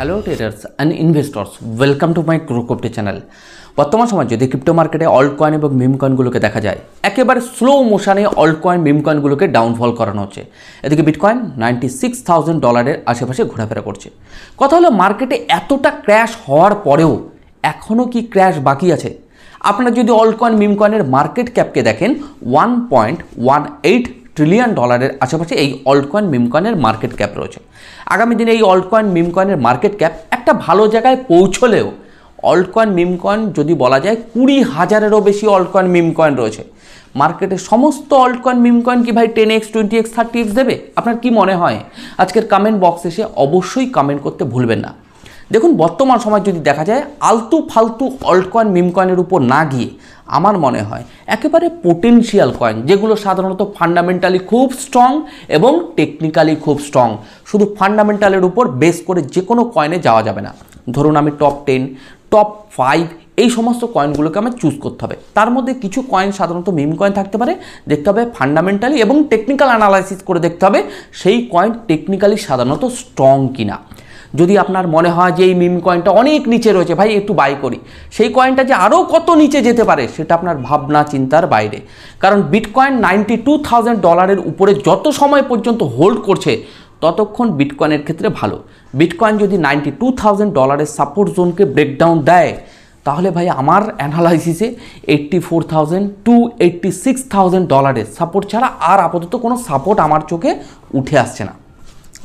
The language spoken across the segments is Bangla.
Hello traders and investors, welcome to my ক্রোকোপ্টে চ্যানেল। বর্তমান সময় যদি ক্রিপ্টো মার্কেটে অল্ট কয়েন এবং মিম কয়েনগুলোকে দেখা যায়, একেবারে স্লো মোশনে অল্ট কয়েন মিম কয়েনগুলোকে ডাউনফল করানো হচ্ছে। এদিকে বিটকয়েন $96,000 আশেপাশে ঘোরাফেরা করছে। কথা হলো, মার্কেটে এতটা ক্র্যাশ হওয়ার পরেও এখনও কি ক্র্যাশ বাকি আছে? আপনারা যদি অল্ট কয়েন মিম কয়েনের মার্কেট ক্যাপকে দেখেন, $1.18 ট্রিলিয়ন আশেপাশে এই অল্ট কয়েন মিম কয়েনের মার্কেট ক্যাপ রয়েছে। আগামী দিনে এই অল্ট কয়েন মিম কয়েনের মার্কেট ক্যাপ একটা ভালো জায়গায় পৌঁছলেও অল্ট কয়েন মিম কয়েন যদি বলা যায় 20,000-এরও বেশি অল্ট কয়েন মিম কয়েন রয়েছে মার্কেটে। সমস্ত অল্ট কয়েন মিম কয়েন কি ভাই 10x 20x 30x দেবে? আপনার কি মনে হয়? আজকের কমেন্ট বক্সে এসে অবশ্যই কমেন্ট করতে ভুলবেন না। দেখুন, বর্তমান সময় যদি দেখা যায় আলতু ফালতু অল্ট কয়েন মিম কয়েনের উপর না গিয়ে আমার মনে হয় একেবারে পোটেনশিয়াল কয়েন, যেগুলো সাধারণত ফান্ডামেন্টালি খুব স্ট্রং এবং টেকনিক্যালি খুব স্ট্রং, শুধু ফান্ডামেন্টালের উপর বেস করে যে কোনো কয়েনে যাওয়া যাবে না। ধরুন আমি টপ 10, টপ 5 এই সমস্ত কয়েনগুলোকে আমার চুজ করতে হবে। তার মধ্যে কিছু কয়েন সাধারণত মিম কয়েন থাকতে পারে, দেখতে হবে ফান্ডামেন্টালি এবং টেকনিক্যাল অ্যানালাইসিস করে দেখতে হবে সেই কয়েন টেকনিক্যালি সাধারণত স্ট্রং কিনা। যদি আপনার মনে হয় যে এই মিম কয়েনটা অনেক নিচে রয়েছে, ভাই একটু বাই করি, সেই কয়েনটা যে আরও কত নিচে যেতে পারে সেটা আপনার ভাবনা চিন্তার বাইরে। কারণ বিটকয়েন $92,000 উপরে যত সময় পর্যন্ত হোল্ড করছে ততক্ষণ বিটকয়েনের ক্ষেত্রে ভালো। বিটকয়েন যদি $92,000 সাপোর্ট জোনকে ব্রেকডাউন দেয়, তাহলে ভাই আমার অ্যানালাইসিসে $84,000 to $86,000 সাপোর্ট ছাড়া আর আপাতত কোনো সাপোর্ট আমার চোখে উঠে আসছে না।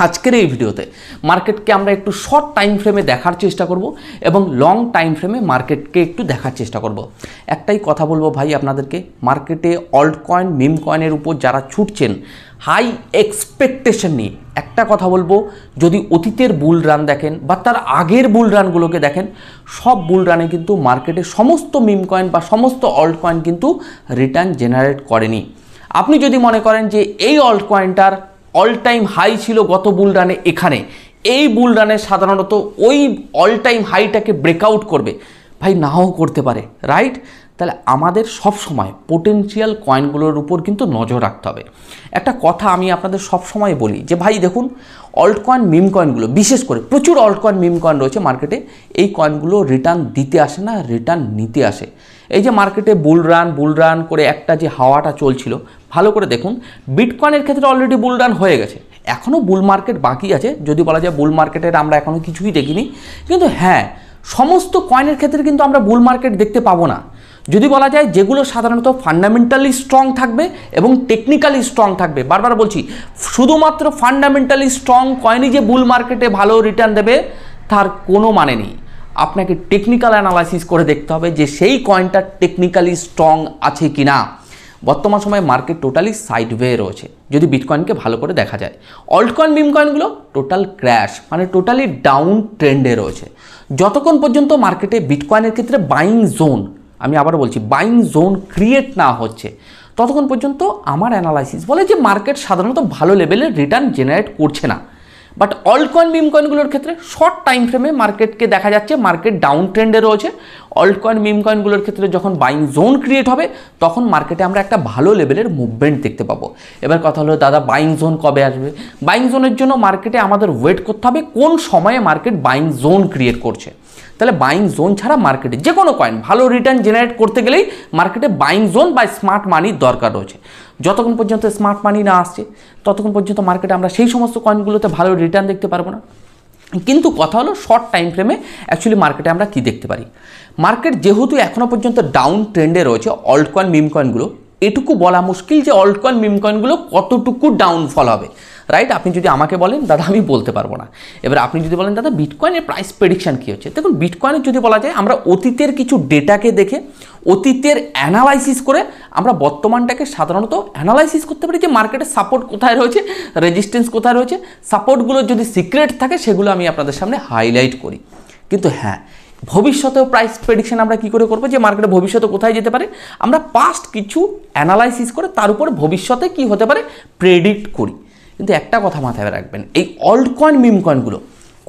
আজকের এই ভিডিওতে মার্কেটকে আমরা একটু শর্ট টাইম ফ্রেমে দেখার চেষ্টা করব এবং লং টাইম ফ্রেমে মার্কেটকে একটু দেখার চেষ্টা করব। একটাই কথা বলবো ভাই আপনাদেরকে, মার্কেটে অল্ট কয়েন মিম কয়েনের উপর যারা ছুটছেন হাই এক্সপেকটেশন নিয়ে, একটা কথা বলবো, যদি অতীতের বুল রান দেখেন বা তার আগের বুল রানগুলোকে দেখেন, সব বুল রানে কিন্তু মার্কেটে সমস্ত মিম কয়েন বা সমস্ত অল্ট কয়েন কিন্তু রিটার্ন জেনারেট করেনি। আপনি যদি মনে করেন যে এই অল্ট কয়েনটার অল টাইম হাই ছিল গত বুল রানে, এখানে এই বুল রানে সাধারণত ওই অল টাইম হাইটাকে ব্রেকআউট করবে, ভাই নাও করতে পারে, রাইট? তাহলে আমাদের সব সময় পোটেনশিয়াল কয়েনগুলোর উপর কিন্তু নজর রাখতে হবে। একটা কথা আমি আপনাদের সব সময় বলি যে ভাই দেখুন, অল্ট কয়েন মিম কয়েনগুলো, বিশেষ করে প্রচুর অল্ট কয়েন মিম কয়েন রয়েছে মার্কেটে, এই কয়েনগুলো রিটার্ন দিতে আসে না, রিটার্ন নিতে আসে। এই যে মার্কেটে বুল রান করে একটা যে হাওয়াটা চলছিল, ভালো করে দেখুন, বিটকয়েনের ক্ষেত্রে অলরেডি বুল রান হয়ে গেছে, এখনও বুল মার্কেট বাকি আছে। যদি বলা যায় বুল মার্কেটের আমরা এখনও কিছুই দেখিনি, কিন্তু হ্যাঁ, সমস্ত কয়েনের ক্ষেত্রে কিন্তু আমরা বুল মার্কেট দেখতে পাবো না। যদি বলা যায় যেগুলো সাধারণত ফান্ডামেন্টালি স্ট্রং থাকবে এবং টেকনিক্যালি স্ট্রং থাকবে, বারবার বলছি, শুধুমাত্র ফান্ডামেন্টালি স্ট্রং কয়েনই যে বুল মার্কেটে ভালো রিটার্ন দেবে তার কোনো মানে নেই। আপনাকে টেকনিক্যাল অ্যানালাইসিস করে দেখতে হবে যে সেই কয়েনটা টেকনিক্যালি স্ট্রং আছে কি না। বর্তমান সময়ে মার্কেট টোটালি সাইডওয়ে রয়েছে যদি বিটকয়েনকে ভালো করে দেখা যায়। অল্ট কয়েন মিম কয়েনগুলো টোটাল ক্র্যাশ, মানে টোটালি ডাউন ট্রেন্ডে রয়েছে। যতক্ষণ পর্যন্ত মার্কেটে বিটকয়েনের ক্ষেত্রে বাইং জোন, আমি আবার বলছি, বাইং জোন ক্রিয়েট না হচ্ছে, ততক্ষণ পর্যন্ত আমার অ্যানালাইসিস বলে যে মার্কেট সাধারণত ভালো লেভেলের রিটার্ন জেনারেট করছে না। বাট অল্ট কয়েন মিম কয়েনগুলোর ক্ষেত্রে শর্ট টাইম ফ্রেমে মার্কেটকে দেখা যাচ্ছে মার্কেট ডাউন ট্রেন্ডে রয়েছে। অল্ট কয়েন মিম কয়েনগুলোর ক্ষেত্রে যখন বাইং জোন ক্রিয়েট হবে তখন মার্কেটে আমরা একটা ভালো লেভেলের মুভমেন্ট দেখতে পাবো। এবার কথা হলো, দাদা বাইং জোন কবে আসবে? বাইং জোনের জন্য মার্কেটে আমাদের ওয়েট করতে হবে কোন সময়ে মার্কেট বাইং জোন ক্রিয়েট করছে। তাহলে বাইং জোন ছাড়া মার্কেটে যে কোনো কয়েন ভালো রিটার্ন জেনারেট করতে গেলেই মার্কেটে বাইং জোন বা স্মার্ট মানির দরকার রয়েছে। যতক্ষণ পর্যন্ত স্মার্ট মানি না আসছে ততক্ষণ পর্যন্ত মার্কেটে আমরা সেই সমস্ত কয়েনগুলোতে ভালো রিটার্ন দেখতে পারবো না। কিন্তু কথা হলো, শর্ট টাইম ফ্রেমে অ্যাকচুয়ালি মার্কেটে আমরা কি দেখতে পারি? মার্কেট যেহেতু এখনও পর্যন্ত ডাউন ট্রেন্ডে রয়েছে অল্ট কয়েন মিম কয়েনগুলো, এটুকু বলা মুশকিল যে অল্ট কয়েন মিম কয়েনগুলো কতটুকু ডাউনফল হবে, রাইট? আপনি যদি আমাকে বলেন দাদা আমি বলতে পারবো না। এবার আপনি যদি বলেন দাদা বিটকয়েনের প্রাইস প্রেডিকশান কী হচ্ছে, দেখুন বিটকয়েনের যদি বলা যায় আমরা অতীতের কিছু ডেটাকে দেখে, অতীতের অ্যানালাইসিস করে আমরা বর্তমানটাকে সাধারণত অ্যানালাইসিস করতে পারি যে মার্কেটের সাপোর্ট কোথায় রয়েছে, রেজিস্ট্যান্স কোথায় রয়েছে। সাপোর্টগুলো যদি সিক্রেট থাকে সেগুলো আমি আপনাদের সামনে হাইলাইট করি। কিন্তু হ্যাঁ, ভবিষ্যতেও প্রাইস প্রেডিকশন আমরা কী করে করবো যে মার্কেটে ভবিষ্যতে কোথায় যেতে পারে, আমরা পাস্ট কিছু অ্যানালাইসিস করে তার উপর ভবিষ্যতে কী হতে পারে প্রেডিক্ট করি। কিন্তু একটা কথা মাথায় রাখবেন, এই অল্ট কয়েন মিম কয়েনগুলো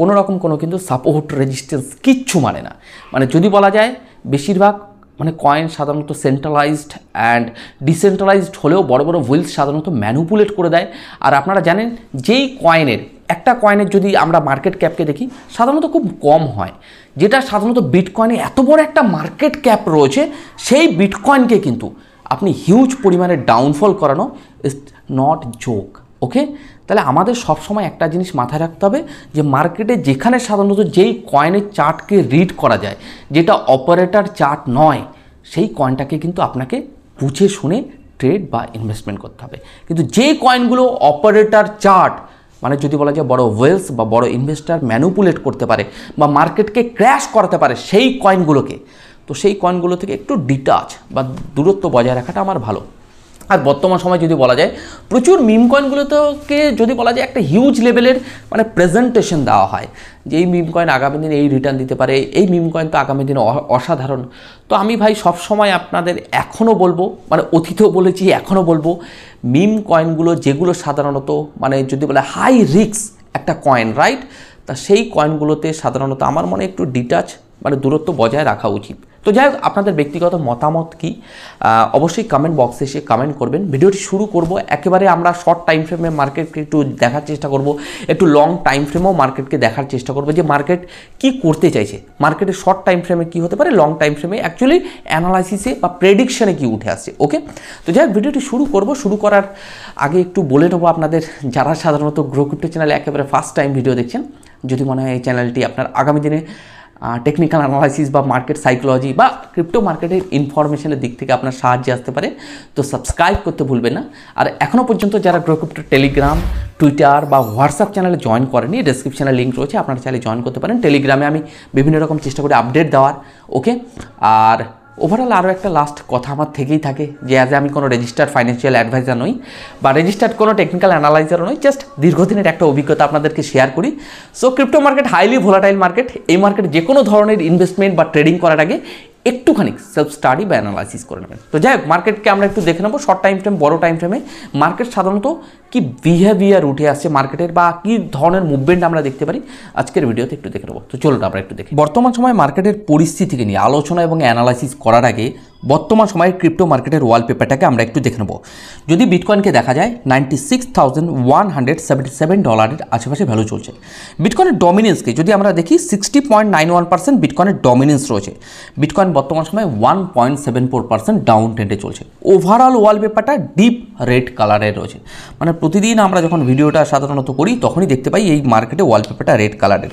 কোনো রকম কোনো কিন্তু সাপোর্ট রেজিস্ট্যান্স কিচ্ছু মানে না। মানে যদি বলা যায় বেশিরভাগ মানে কয়েন সাধারণত সেন্ট্রালাইজড অ্যান্ড ডিসেন্ট্রালাইজড হলেও বড় বড় হুইলস সাধারণত ম্যানুপুলেট করে দেয়। আর আপনারা জানেন যেই কয়েনের একটা একটা কয়েনের যদি আমরা মার্কেট ক্যাপকে দেখি সাধারণত খুব কম হয়, যেটা সাধারণত বিটকয়েনে এত বড় একটা মার্কেট ক্যাপ রয়েছে, সেই বিটকয়েনকে কিন্তু আপনি হিউজ পরিমাণে ডাউনফল করানো ইজ নট জোক। ওকে, তাহলে আমাদের সবসময় একটা জিনিস মাথায় রাখতে হবে যে মার্কেটে যেখানে সাধারণত যেই কয়েনের চার্টকে রিড করা যায়, যেটা অপারেটর চার্ট নয়, সেই কয়েনটাকে কিন্তু আপনাকে বুঝে শুনে ট্রেড বা ইনভেস্টমেন্ট করতে হবে। কিন্তু যে কয়েনগুলো অপারেটর চার্ট, মানে যদি বলা যায় বড় ওয়েলস বা বড় ইনভেস্টার ম্যানুপুলেট করতে পারে বা মার্কেটকে ক্র্যাশ করাতে পারে সেই কয়েনগুলোকে, তো সেই কয়েনগুলো থেকে একটু ডিটাচ বা দূরত্ব বজায় রাখাটা আমার ভালো। আর বর্তমান সময় যদি বলা যায় প্রচুর মিম কয়েনগুলোকে যদি বলা যায় একটা হিউজ লেভেলের মানে প্রেজেন্টেশন দেওয়া হয় যে এই মিম কয়েন আগামী দিনে এই রিটার্ন দিতে পারে, এই মিম কয়েন তো আগামী দিনে অসাধারণ। তো আমি ভাই সবসময় আপনাদের এখনও বলবো, মানে অতীতেও বলেছি এখনও বলবো, মিম কয়েনগুলো যেগুলো সাধারণত মানে যদি বলে হাই রিস্ক একটা কয়েন, রাইট, তা সেই কয়েনগুলোতে সাধারণত আমার মনে একটু ডিটাচ মানে দূরত্ব বজায় রাখা উচিত। তো যাই হোক, আপনাদের ব্যক্তিগত মতামত কি অবশ্যই কমেন্ট বক্সে এসে কমেন্ট করবেন। ভিডিওটি শুরু করব একেবারে আমরা শর্ট টাইম ফ্রেমে মার্কেটকে একটু দেখার চেষ্টা করব, একটু লং টাইম ফ্রেমেও মার্কেটকে দেখার চেষ্টা করব যে মার্কেট কি করতে চাইছে, মার্কেটের শর্ট টাইম ফ্রেমে কী হতে পারে, লং টাইম ফ্রেমে অ্যাকচুয়ালি অ্যানালাইসিসে বা প্রেডিকশানে কি উঠে আসছে। ওকে, তো যাই হোক, ভিডিওটি শুরু করব। শুরু করার আগে একটু বলে নেবো আপনাদের, যারা সাধারণত গ্রো ক্রিপ্টো চ্যানেলে একেবারে ফার্স্ট টাইম ভিডিও দেখছেন, যদি মনে হয় এই চ্যানেলটি আপনার আগামী দিনে টেকনিক্যাল অ্যানালাইসিস বা মার্কেট সাইকোলজি বা ক্রিপ্টো মার্কেটের ইনফরমেশনের দিক থেকে আপনার সাহায্যে আসতে পারে, তো সাবস্ক্রাইব করতে ভুলবেন না। আর এখনও পর্যন্ত যারা গ্রো ক্রিপ্টো টেলিগ্রাম, টুইটার বা হোয়াটসঅ্যাপ চ্যানেলে জয়েন করেনি, ডেসক্রিপশনে লিঙ্ক রয়েছে, আপনারা চাইলে জয়েন করতে পারেন। টেলিগ্রামে আমি বিভিন্ন রকম চেষ্টা করি আপডেট দেওয়ার। ওকে, আর ওভারঅল আরও একটা লাস্ট কথা আমার থেকেই থাকে যে অ্যাজ আমি কোনো রেজিস্টার্ড ফাইন্যান্সিয়াল অ্যাডভাইজার নই বা রেজিস্টার্ড কোনো টেকনিক্যাল অ্যানালাইজারও নই, জাস্ট দীর্ঘদিনের একটা অভিজ্ঞতা আপনাদেরকে শেয়ার করি। So crypto market highly volatile market, এই মার্কেট যে কোনো ধরনের ইনভেস্টমেন্ট বা ট্রেডিং করার আগে একটুখানি সেলফ স্টাডি বা অ্যানালাইসিস করে নেবেন। তো যাই হোক, মার্কেটকে আমরা একটু দেখে নেবো শর্ট টাইম ফ্রেম, বড় টাইম ফ্রেমে মার্কেট সাধারণত কি বিহেভিয়ার উঠে আসছে মার্কেটের বা কী ধরনের মুভমেন্ট আমরা দেখতে পারি আজকের ভিডিওতে একটু দেখে নেবো। তো চলুন আমরা একটু দেখি বর্তমান সময় মার্কেটের পরিস্থিতিকে নিয়ে আলোচনা এবং অ্যানালাইসিস করার আগে বর্তমান সময়ের ক্রিপ্টো মার্কেটের ওয়ালপেপারটাকে আমরা একটু দেখে নেব। যদি বিটকয়েনকে দেখা যায় $96,177 আশেপাশে ভ্যালু চলছে। বিটকয়েনের ডমিনেন্সকে যদি আমরা দেখি 60.91% বিটকয়েনের ডমিনেন্স রয়েছে। বিটকয়েন বর্তমান সময়ে 1.74% ডাউন ট্রেন্ডে চলছে। ওভারঅল ওয়ালপেপারটা ডিপ রেড কালারের রয়েছে, মানে প্রতিদিন আমরা যখন ভিডিওটা সাধারণত করি তখনই দেখতে পাই এই মার্কেটে ওয়ালপেপারটা রেড কালারের।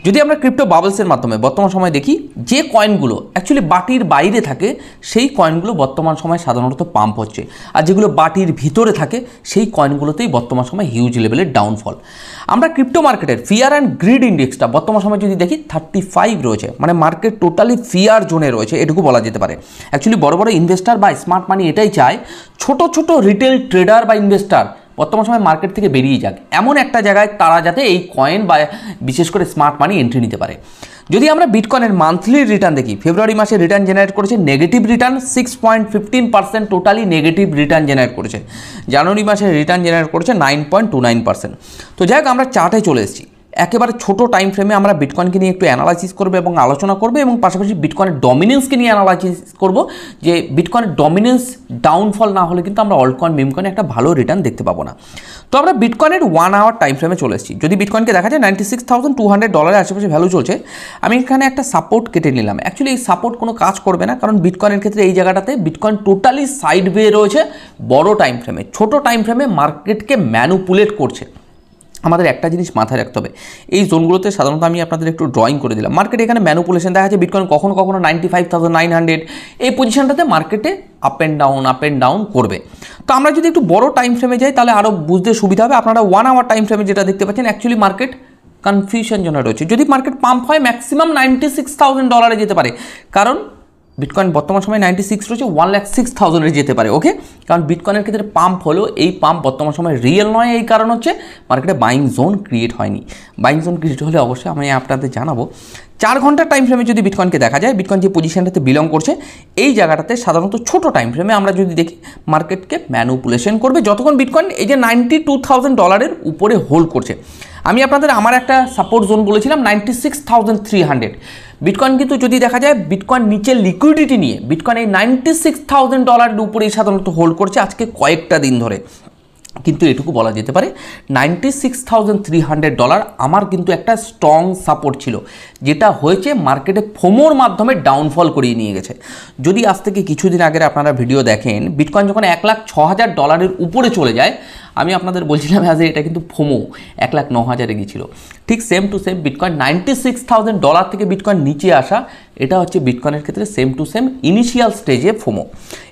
যদি আমরা ক্রিপ্টো বাবলসের মাধ্যমে বর্তমান সময় দেখি যে কয়েনগুলো অ্যাকচুয়ালি বাটির বাইরে থাকে সেই কয়েনগুলো বর্তমান সময় সাধারণত পাম্প হচ্ছে, আর যেগুলো বাটির ভিতরে থাকে সেই কয়েনগুলোতেই বর্তমান সময় হিউজ লেভেলের ডাউনফল। আমরা ক্রিপ্টো মার্কেটের ফিয়ার অ্যান্ড গ্রিড ইন্ডেক্সটা বর্তমান সময় যদি দেখি 35 রয়েছে, মানে মার্কেট টোটালি ফিয়ার জোনে রয়েছে, এটুকু বলা যেতে পারে। অ্যাকচুয়ালি বড় বড় ইনভেস্টার বা স্মার্ট মানি এটাই চায় ছোট ছোট রিটেল ট্রেডার বা ইনভেস্টার বর্তমান সময় মার্কেট থেকে বেরিয়ে যাক, এমন একটা জায়গায় তারা যাতে এই কয়েন বা বিশেষ করে স্মার্ট মানি এন্ট্রি নিতে পারে। যদি আমরা বিটকয়েনের মান্থলি রিটার্ন দেখি, ফেব্রুয়ারি মাসে রিটার্ন জেনারেট করেছে negative return 6.15%, totally negative return generate করেছে। জানুয়ারি মাসে রিটার্ন জেনারেট করেছে 9.29%। তো যাই হোক, আমরা চার্টে চলে এসেছি। একেবারে ছোট টাইম ফ্রেমে আমরা বিটকয়েনকে নিয়ে একটু অ্যানালাইসিস করবো এবং আলোচনা করবো, এবং পাশাপাশি বিটকয়েনের ডমিনেন্সকে নিয়ে অ্যানালাইসিস করবো যে বিটকয়েনের ডমিনেন্স ডাউনফল না হলে কিন্তু আমরা অল্ট কয়েন মিম কয়েনে একটা ভালো রিটার্ন দেখতে পাবো না। তো আমরা বিটকয়েনের 1 আওয়ার টাইম ফ্রেমে চলে এসেছি। যদি বিটকয়েনকে দেখা যায় $96,200 আশেপাশে ভ্যালু চলছে, আমি এখানে একটা সাপোর্ট কেটে নিলাম। অ্যাকচুয়ালি এই সাপোর্ট কোনো কাজ করবে না, কারণ বিটকয়েনের ক্ষেত্রে এই জায়গাটাতে বিটকয়েন টোটালি সাইড ওয়ে রয়েছে বড় টাইম ফ্রেমে। ছোট টাইম ফ্রেমে মার্কেটকে ম্যানুপুলেট করছে। আমাদের একটা জিনিস মাথায় রাখতে হবে, এই জোনগুলোতে সাধারণত আমি আপনাদের একটু ড্রয়িং করে দিলাম। মার্কেটে এখানে ম্যানুপুলেশন দেখা যাচ্ছে, বিটকয়েন কখনো কখনো 95,900 এই পজিশনটাতে মার্কেটে আপ অ্যান্ড ডাউন করবে। তো আমরা যদি একটু বড় টাইম ফ্রেমে যাই তাহলে আরও বুঝতে সুবিধা হবে। আপনারা 1 আওয়ার টাইম ফ্রেমে যেটা দেখতে পাচ্ছেন, অ্যাকচুয়ালি মার্কেট কনফিউশন জোনে রয়েছে। যদি মার্কেট পাম্প হয় ম্যাক্সিমাম $96,000 যেতে পারে, কারণ বিটকয়েন বর্তমান সময় 96 রয়েছে, 1,06,000 যেতে পারে। ওকে, কারণ বিটকয়েনের ক্ষেত্রে পাম্প হলো, এই পাম্প বর্তমান সময় রিয়েল নয়। এই কারণ হচ্ছে মার্কেটে বাইং জোন ক্রিয়েট হয়নি। বাইং জোন ক্রিয়েট হলে অবশ্যই আমি আপনাদের জানাবো। 4 ঘন্টার টাইম ফ্রেমে যদি বিটকয়েনকে দেখা যায়, বিটকয়েন যে পজিশনটাতে বিলং করছে এই জায়গাটাতে সাধারণত ছোট টাইম ফ্রেমে আমরা যদি দেখি মার্কেটকে ম্যানুপুলেশন করবে যতক্ষণ বিটকয়েন এই যে $92,000 উপরে হোল্ড করছে। আমি আপনাদের আমার একটা সাপোর্ট জোন বলেছিলাম 96,300। বিটকয়েন কিন্তু যদি দেখা যায় বিটকয়েন নিচে লিকুইডিটি নিয়ে বিটকয়েন এই $96,000 উপরেই সাধারণত হোল্ড করছে আজকে কয়েকটা দিন ধরে। কিন্তু এটুকু বলা যেতে পারে $96,300 আমার কিন্তু একটা স্ট্রং সাপোর্ট ছিল, যেটা হয়েছে মার্কেটে ফোমোর মাধ্যমে ডাউনফল করিয়ে নিয়ে গেছে। যদি আজ থেকে কিছুদিন আগের আপনারা ভিডিও দেখেন, বিটকয়েন যখন $1,06,000 উপরে চলে যায়, আমি আপনাদের বলছিলাম এটা কিন্তু ফোমো 1,09,000 গিয়েছিল। ঠিক সেম টু সেম বিটকয়েন $96,000 থেকে বিটকয়েন নিচে আসা, এটা হচ্ছে বিটকয়েনের ক্ষেত্রে সেম টু সেম ইনিশিয়াল স্টেজে ফোমো।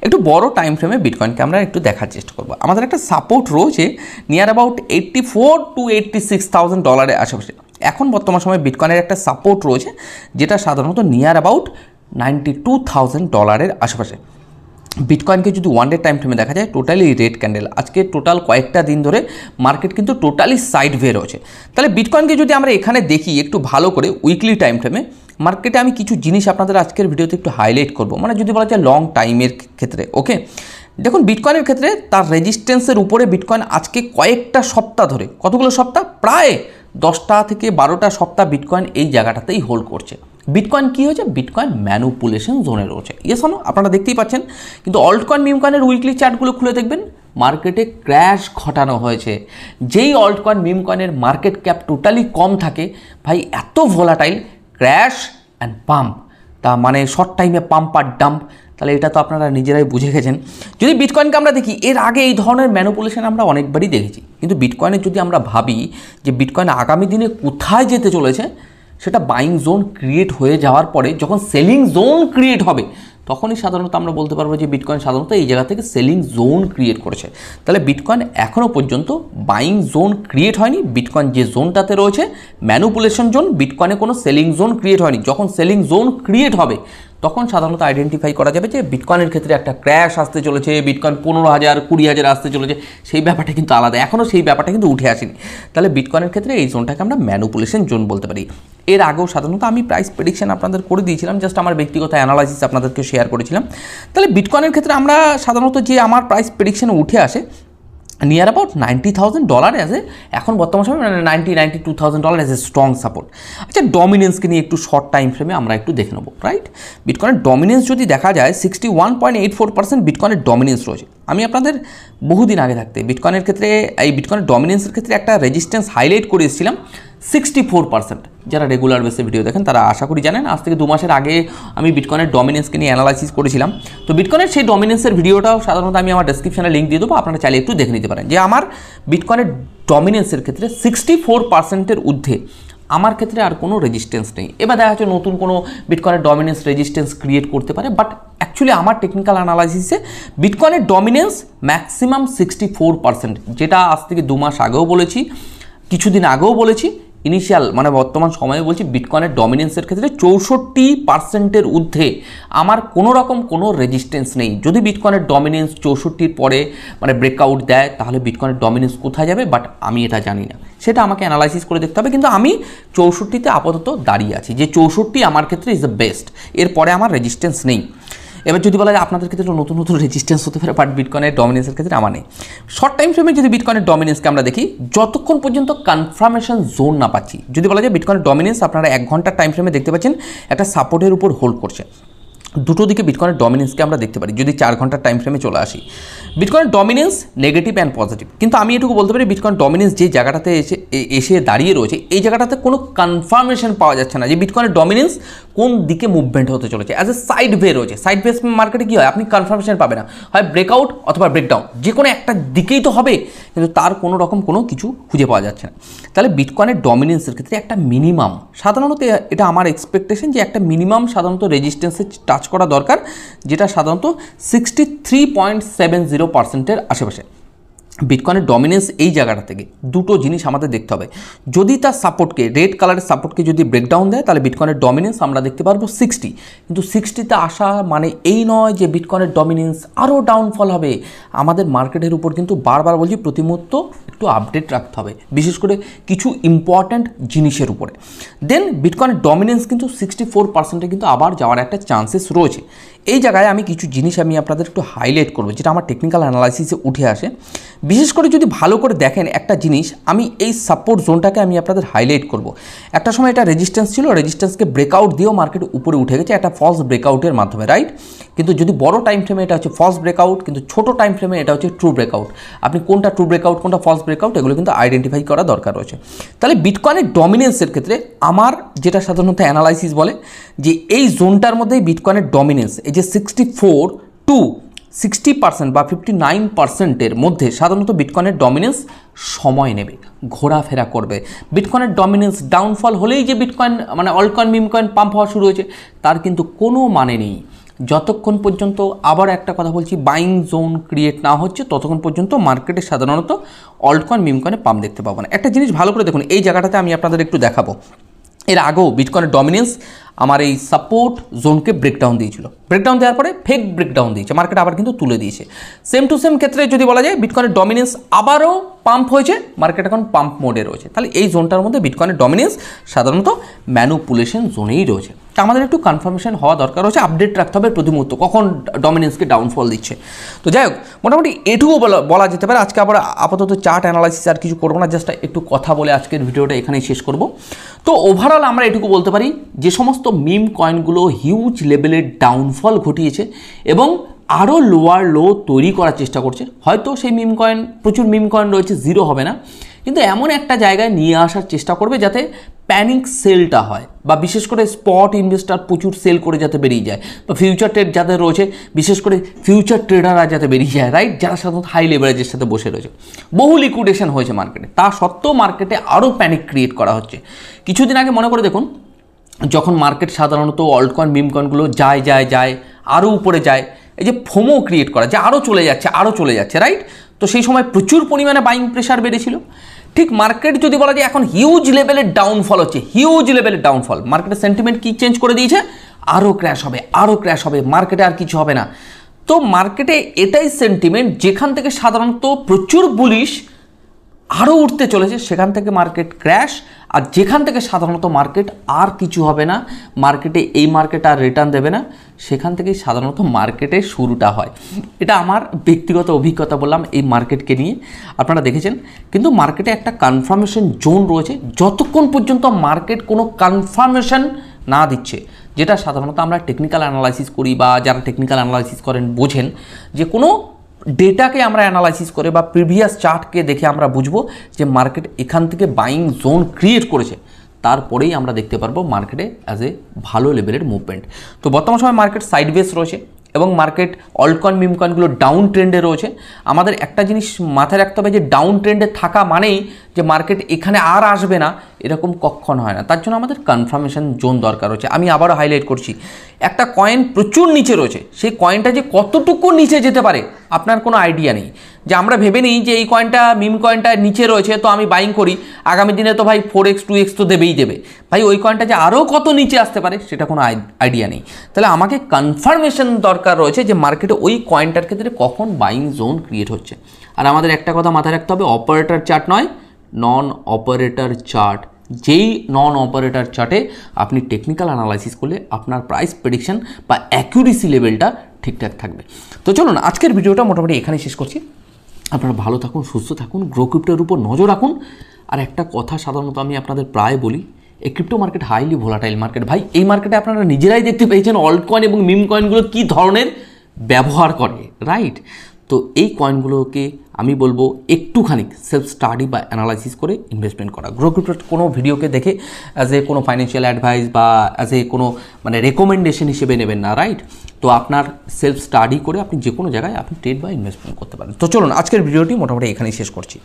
একটু বড় টাইম ফ্রেমে বিটকয়েনকে আমরা একটু দেখার চেষ্টা করবো। আমাদের একটা সাপোর্ট রয়েছে নিয়ার অ্যাবাউট $84,000 to $86,000 আশেপাশে। এখন বর্তমান সময়ে বিটকয়েনের একটা সাপোর্ট রয়েছে যেটা সাধারণত নিয়ার অ্যাবাউট $92,000 আশেপাশে। বিটকয়েনকে যদি ওয়ান ডে টাইম ফ্রেমে দেখা যায়, টোটালি রেড ক্যান্ডেল, আজকে টোটাল কয়েকটা দিন ধরে মার্কেট কিন্তু টোটালি সাইড ওয়ে রয়েছে। তাহলে বিটকয়েনকে যদি আমরা এখানে দেখি একটু ভালো করে উইকলি টাইম ফ্রেমে, মার্কেটে আমি কিছু জিনিস আপনাদের আজকের ভিডিওতে একটু হাইলাইট করব, মানে যদি বলা যায় লং টাইমের ক্ষেত্রে। ওকে, দেখুন বিটকয়েনের ক্ষেত্রে তার রেজিস্ট্যান্সের উপরে বিটকয়েন আজকে কয়েকটা সপ্তাহ ধরে, কতগুলো সপ্তাহ, প্রায় 10টা থেকে 12টা সপ্তাহ বিটকয়েন এই জায়গাটাতেই হোল্ড করছে। বিটকয়েন কী হয়েছে, বিটকয়েন ম্যানুপুলেশন জোনে রয়েছে। ইয়েস না, আপনারা দেখতেই পাচ্ছেন। কিন্তু অল্ট কয়েন মিম কয়েনের উইকলি চার্টগুলো খুলে দেখবেন, মার্কেটে ক্র্যাশ ঘটানো হয়েছে। যেই অল্ট কয়েন মিম কয়েনের মার্কেট ক্যাপ টোটালি কম থাকে, ভাই এত ভোলাটাইল, ক্র্যাশ অ্যান্ড পাম্প, তা মানে শর্ট টাইমে পাম্প আর ডাম্প, তাহলে এটা তো আপনারা নিজেরাই বুঝে গেছেন। যদি বিটকয়েনকে আমরা দেখি, এর আগে এই ধরনের ম্যানুপুলেশন আমরা অনেকবারই দেখেছি, কিন্তু বিটকয়েনের যদি আমরা ভাবি যে বিটকয়েন আগামী দিনে কোথায় যেতে চলেছে, সেটা বাইং জোন ক্রিয়েট হয়ে যাওয়ার পরে যখন সেলিং জোন ক্রিয়েট হবে, তখনই সাধারণত আমরা বলতে পারবো যে বিটকয়েন সাধারণত এই জায়গা থেকে সেলিং জোন ক্রিয়েট করেছে। তাহলে বিটকয়েন এখনও পর্যন্ত বাইং জোন ক্রিয়েট হয়নি। বিটকয়েন যে জোনটাতে রয়েছে ম্যানুপুলেশন জোন, বিটকয়েনে কোনো সেলিং জোন ক্রিয়েট হয়নি। যখন সেলিং জোন ক্রিয়েট হবে তখন সাধারণত আইডেন্টিফাই করা যাবে যে বিটকয়েনের ক্ষেত্রে একটা ক্র্যাশ আসতে চলেছে, বিটকয়েন 15,000 20,000 আসতে চলেছে, সেই ব্যাপারটা কিন্তু আলাদা, এখনও সেই ব্যাপারটা কিন্তু উঠে আসেনি। তাহলে বিটকয়েনের ক্ষেত্রে এই জোনটাকে আমরা ম্যানুপুলেশন জোন বলতে পারি। এর আগেও সাধারণত আমি প্রাইস প্রেডিকশন আপনাদের করে দিয়েছিলাম, জাস্ট আমার ব্যক্তিগত অ্যানালাইসিস আপনাদেরকে শেয়ার করেছিলাম। তাহলে বিটকয়েনের ক্ষেত্রে আমরা সাধারণত যে আমার প্রাইস প্রেডিকশনে উঠে আসে নিয়ার অ্যাবাউট $90,000 অ্যাজ এ, এখন বর্তমান সময় $92,000 অ্যাজ এ স্ট্রং সাপোর্ট। আচ্ছা, ডমিনেন্সকে নিয়ে একটু শর্ট টাইম ফ্রেমে আমরা একটু দেখে নেবো। রাইট, বিটকয়েনের ডমিনেন্স যদি দেখা যায় 61.84% বিটকয়েনের ডমিনেন্স রয়েছে। আমি আপনাদের বহুদিন আগে থাকতে বিটকয়েনের ক্ষেত্রে, এই বিটকয়েনের ডমিনেন্সের ক্ষেত্রে একটা রেজিস্ট্যান্স হাইলাইট করে এসেছিলাম 64%। যারা রেগুলার বেসে ভিডিও দেখেন তারা আশা করি জানেন, আজ থেকে 2 মাসের আগে আমি বিটকয়েনের ডমিনেন্সকে নিয়ে অ্যানালাইসিস করেছিলাম। তো বিটকয়েনের সেই ডমিনেন্সের ভিডিওটাও সাধারণত আমি আমার ডেসক্রিপশনে লিঙ্ক দিয়ে দেবো, আপনারা চাইলে একটু দেখে নিতে পারেন যে আমার বিটকয়েনের ডমিনেন্সের ক্ষেত্রে 64%-এর ঊর্ধ্বে আমার ক্ষেত্রে আর কোনো রেজিস্ট্যান্স নেই। এবার দেখা যাচ্ছে নতুন কোনো বিটকয়েনের ডমিনেন্স রেজিস্ট্যান্স ক্রিয়েট করতে পারে, বাট অ্যাকচুয়ালি আমার টেকনিক্যাল অ্যানালাইসিসে বিটকয়েনের ডমিনেন্স ম্যাক্সিমাম 64%, যেটা আজ থেকে 2 মাস আগেও বলেছি, কিছুদিন আগেও বলেছি, ইনিশিয়াল মানে বর্তমান সময়ে বলছি, বিটকয়েনের ডমিনেন্সের ক্ষেত্রে 64%-এর ঊর্ধ্বে আমার কোনো রকম কোনো রেজিস্ট্যান্স নেই। যদি বিটকয়েনের ডমিনেন্স 64-র পরে মানে ব্রেকআউট দেয়, তাহলে বিটকয়েনের ডমিনেন্স কোথায় যাবে, বাট আমি এটা জানি না, সেটা আমাকে অ্যানালাইসিস করে দেখতে হবে। কিন্তু আমি 64-তে আপাতত দাঁড়িয়ে আছি, যে 64 আমার ক্ষেত্রে ইজ দ্য বেস্ট, এরপরে আমার রেজিস্ট্যান্স নেই। এবার যদি বলা যায় আপনাদের ক্ষেত্রে নতুন নতুন রেজিস্ট্যান্স হতে পারে, বাট বিটকয়েনের ডমিনেন্সের ক্ষেত্রে আমার নেই। শর্ট টাইম ফ্রেমে যদি বিটকয়েনের ডমিনেন্সকে আমরা দেখি, যতক্ষণ পর্যন্ত কনফার্মেশন জোন না পাচ্ছি, যদি বলা যায় বিটকয়েনের ডমিনেন্স আপনারা 1 ঘন্টার টাইম ফ্রেমে দেখতে পাচ্ছেন একটা সাপোর্টের উপর হোল্ড করছে। দুটো দিকে বিটকয়েনের ডমিনেন্সকে আমরা দেখতে পারি। যদি 4 ঘন্টার টাইম ফ্রেমে চলে আসি, বিটকয়েনের ডমিনেন্স নেগেটিভ অ্যান্ড পজিটিভ, কিন্তু আমি এটুকু বলতে পারি বিটকয়েন ডমিনেন্স যে জায়গাটাতে এসে দাঁড়িয়ে রয়েছে, এই জায়গাটাতে কোনো কনফার্মেশন পাওয়া যাচ্ছে না যে বিটকয়েনের ডমিনেন্স কোন দিকে মুভমেন্ট হতে চলেছে। অ্যাজ এ সাইড ওয়ে রয়েছে। সাইড ওয়ে মার্কেটে কী হয়, আপনি কনফার্মেশন পাবে না, হয় ব্রেকআউট অথবা ব্রেকডাউন, যে কোনো একটা দিকেই তো হবে, কিন্তু তার কোনো রকম কোনো কিছু খুঁজে পাওয়া যাচ্ছে না। তাহলে বিটকয়েনের ডমিনেন্সের ক্ষেত্রে একটা মিনিমাম, সাধারণত এটা আমার এক্সপেকটেশন যে একটা মিনিমাম সাধারণত রেজিস্ট্যান্সে টাচ করা দরকার, যেটা সাধারণত 63.70%-এর আশেপাশে। বিটকয়েনের ডমিনেন্স এই জায়গাটা থেকে দুটো জিনিস আমাদের দেখতে হবে। যদি তার সাপোর্টকে, রেড কালারের সাপোর্টকে যদি ব্রেকডাউন দেয়, তাহলে বিটকয়েনের ডমিনেন্স আমরা দেখতে পারবো 60। কিন্তু 60-তে আসা মানে এই নয় যে বিটকয়েনের ডমিনেন্স আরও ডাউনফল হবে। আমাদের মার্কেটের উপর কিন্তু বারবার বলছি প্রতি মুহূর্ত একটু আপডেট রাখতে হবে, বিশেষ করে কিছু ইম্পর্ট্যান্ট জিনিসের উপরে। দেন বিটকয়েনের ডমিনেন্স কিন্তু 64%-এ কিন্তু আবার যাওয়ার একটা চান্সেস রয়েছে। এই জায়গায় আমি কিছু জিনিস আমি আপনাদের একটু হাইলাইট করবো, যেটা আমার টেকনিক্যাল অ্যানালাইসিসে উঠে আসে। বিশেষ করে যদি ভালো করে দেখেন একটা জিনিস, আমি এই সাপোর্ট জোনটাকে আমি আপনাদের হাইলাইট করব। একটা সময় এটা রেজিস্ট্যান্স ছিল, রেজিস্ট্যান্সকে ব্রেকআউট দিয়েও মার্কেট উপরে উঠে গেছে একটা ফলস ব্রেকআউটের মাধ্যমে, রাইট? কিন্তু যদি বড় টাইম ফ্রেমে এটা হচ্ছে ফলস ব্রেকআউট, কিন্তু ছোট টাইম ফ্রেমে এটা হচ্ছে ট্রু ব্রেকআউট। আপনি কোনটা ট্রু ব্রেকআউট কোনটা ফলস ব্রেকআউট এগুলো কিন্তু আইডেন্টিফাই করা দরকার রয়েছে। তাহলে বিটকয়েনের ডমিনেন্সের ক্ষেত্রে আমার যেটা সাধারণত অ্যানালাইসিস বলে যে এই জোনটার মধ্যেই বিটকয়েনের ডমিনেন্স, এই যে 64 to 60% বা 59%-এর মধ্যে সাধারণত বিটকয়েনের ডমিনেন্স সময় নেবে, ঘোরাফেরা করবে। বিটকয়েনের ডমিনেন্স ডাউনফল হলেই যে বিটকয়েন মানে অল্টকয়েন মিমকয়েন পাম্প হওয়া শুরু হয়েছে তার কিন্তু কোনো মানে নেই। যতক্ষণ পর্যন্ত, আবার একটা কথা বলছি, বাইং জোন ক্রিয়েট না হচ্ছে ততক্ষণ পর্যন্ত মার্কেটে সাধারণত অল্টকয়েন মিমকয়েনে পাম্প দেখতে পাবো না। একটা জিনিস ভালো করে দেখুন, এই জায়গাটাতে আমি আপনাদের একটু দেখাবো। এর আগেও বিটকয়েনের ডমিনেন্স আমার এই সাপোর্ট জোনকে ব্রেকডাউন দিয়েছিল, ব্রেকডাউন দেওয়ার পরে ফেক ব্রেকডাউন দিয়েছে, মার্কেট আবার কিন্তু তুলে দিয়েছে। সেম টু সেম ক্ষেত্রে যদি বলা যায় বিটকয়েনের ডমিনেন্স আবারও পাম্প হয়েছে, মার্কেট এখন পাম্প মোডে রয়েছে। তাহলে এই জোনটার মধ্যে বিটকয়েনের ডমিনেন্স সাধারণত ম্যানুপুলেশন জোনেই রয়েছে। তা আমাদের একটু কনফার্মেশন হওয়া দরকার রয়েছে, আপডেট রাখতে হবে প্রতি মুহূর্ত কখন ডমিনেন্সকে ডাউনফল দিচ্ছে। তো যাই হোক, মোটামুটি এটুকু বলা যেতে পারে। আজকে আবার আপাতত চার্ট অ্যানালাইসিস আর কিছু করবো না, জাস্ট একটু কথা বলে আজকের ভিডিওটা এখানেই শেষ করব। তো ওভারঅল আমরা এটুকু বলতে পারি যে সমস্ত মিম কয়েনগুলো হিউজ লেভেলের ডাউনফল ঘটিয়েছে এবং আরও লোয়ার লো তৈরি করার চেষ্টা করছে। হয়তো সেই মিম কয়েন, প্রচুর মিম কয়েন রয়েছে, জিরো হবে না, কিন্তু এমন একটা জায়গায় নিয়ে আসার চেষ্টা করবে যাতে প্যানিক সেলটা হয়, বা বিশেষ করে স্পট ইনভেস্টার প্রচুর সেল করে যাতে বেরিয়ে যায়, বা ফিউচার ট্রেড যাদের রয়েছে বিশেষ করে ফিউচার ট্রেডাররা যাতে বেরিয়ে যায়, রাইট? যারা সাধারণত হাই লেভারেজের সাথে বসে রয়েছে। বহু লিকুইডেশন হয়েছে মার্কেটে, তা সত্ত্বেও মার্কেটে আরও প্যানিক ক্রিয়েট করা হচ্ছে। কিছুদিন আগে মনে করে দেখুন, যখন মার্কেট সাধারণত অল্টকয়েন মিমকয়েনগুলো যায় আরও উপরে যায়, এই যে ফোমো ক্রিয়েট করা যে আরও চলে যাচ্ছে, রাইট? তো সেই সময় প্রচুর পরিমাণে বাইং প্রেশার বেড়েছিল। ঠিক মার্কেট যদি বলা যায় এখন হিউজ লেভেলের ডাউনফল হচ্ছে, হিউজ লেভেলের ডাউনফল, মার্কেটের সেন্টিমেন্ট কি চেঞ্জ করে দিয়েছে, আরও ক্র্যাশ হবে, মার্কেটে আর কিছু হবে না। তো মার্কেটে এটাই সেন্টিমেন্ট, যেখান থেকে সাধারণত প্রচুর বুলিশ আরও উঠতে চলেছে সেখান থেকে মার্কেট ক্র্যাশ, আর যেখান থেকে সাধারণত মার্কেট আর কিছু হবে না, মার্কেটে এই মার্কেট আর রিটার্ন দেবে না, সেখান থেকেই সাধারণত মার্কেটের শুরুটা হয়। এটা আমার ব্যক্তিগত অভিজ্ঞতা বললাম এই মার্কেটকে নিয়ে, আপনারা দেখেছেন। কিন্তু মার্কেটে একটা কনফার্মেশন জোন রয়েছে, যতক্ষণ পর্যন্ত মার্কেট কোনো কনফার্মেশন না দিচ্ছে, যেটা সাধারণত আমরা টেকনিক্যাল অ্যানালাইসিস করি, বা যারা টেকনিক্যাল অ্যানালাইসিস করেন বোঝেন যে কোনো ডেটাকে আমরা অ্যানালাইসিস করে বা প্রিভিয়াস চার্টকে দেখে আমরা বুঝবো যে মার্কেট এখান থেকে বাইং জোন ক্রিয়েট করেছে, তারপরেই আমরা দেখতে পারবো মার্কেটে অ্যাজ এ ভালো লেভেলের মুভমেন্ট। তো বর্তমান সময় মার্কেট সাইডওয়েজ রয়েছে এবং মার্কেট অল্টকয়েন মিমকয়েনগুলো ডাউন ট্রেন্ডে রয়েছে। আমাদের একটা জিনিস মাথায় রাখতে হবে যে ডাউন ট্রেন্ডে থাকা মানেই যে মার্কেট এখানে আর আসবে না, এরকম কখন হয় না। তার জন্য আমাদের কনফার্মেশন জোন দরকার রয়েছে। আমি আবারও হাইলাইট করছি, একটা কয়েন প্রচুর নিচে রয়েছে, সেই কয়েনটা যে কতটুকু নিচে যেতে পারে আপনার কোনো আইডিয়া নেই। যে আমরা ভেবে নিই যে এই কয়েনটা মিম কয়েনটা নিচে রয়েছে তো আমি বাইং করি, আগামী দিনে তো ভাই 4x 2x তো দেবে। ভাই ওই কয়েনটা যে আরও কত নিচে আসতে পারে সেটা কোনো আইডিয়া নেই। তাহলে আমাকে কনফার্মেশন দরকার রয়েছে যে মার্কেটে ওই কয়েনটার ক্ষেত্রে কখন বাইং জোন ক্রিয়েট হচ্ছে। আর আমাদের একটা কথা মাথায় রাখতে হবে, অপারেটর চার্ট নয়, নন অপারেটর চার্ট। যেই নন অপারেটর চার্টে আপনি টেকনিক্যাল অ্যানালাইসিস করলে আপনার প্রাইস প্রেডিকশন বা অ্যাকুরেসি লেভেলটা ঠিকঠাক থাকবে। তো চলুন আজকের ভিডিওটা মোটামুটি এখানেই শেষ করছি। আপনারা ভালো থাকুন, সুস্থ থাকুন, গ্রো ক্রিপ্টোর উপর নজর রাখুন। আর একটা কথা সাধারণত আমি আপনাদের প্রায় বলি, এই crypto market highly volatile market. ভাই এই মার্কেটে আপনারা নিজেরাই দেখতে পেয়েছেন অল্ট কয়েন এবং মিম কয়েনগুলো কী ধরনের ব্যবহার করে, রাইট? তো এই কয়েনগুলোকে আমি বলবো একটুখানি সেলফ স্টাডি বা অ্যানালাইসিস করে ইনভেস্টমেন্ট করা। গ্রো ক্রিপ্টোর কোনো ভিডিওকে দেখে অ্যাজ এ কোনো ফাইন্যান্সিয়াল অ্যাডভাইস বা অ্যাজ এ কোনো মানে রেকমেন্ডেশন হিসেবে নেবেন না, রাইট? তো আপনার সেলফ স্টাডি করে আপনি যে কোনো জায়গায় আপনি ট্রেড বা ইনভেস্টমেন্ট করতে পারেন। তো চলুন আজকের ভিডিওটি মোটামুটি এখানেই শেষ করছি।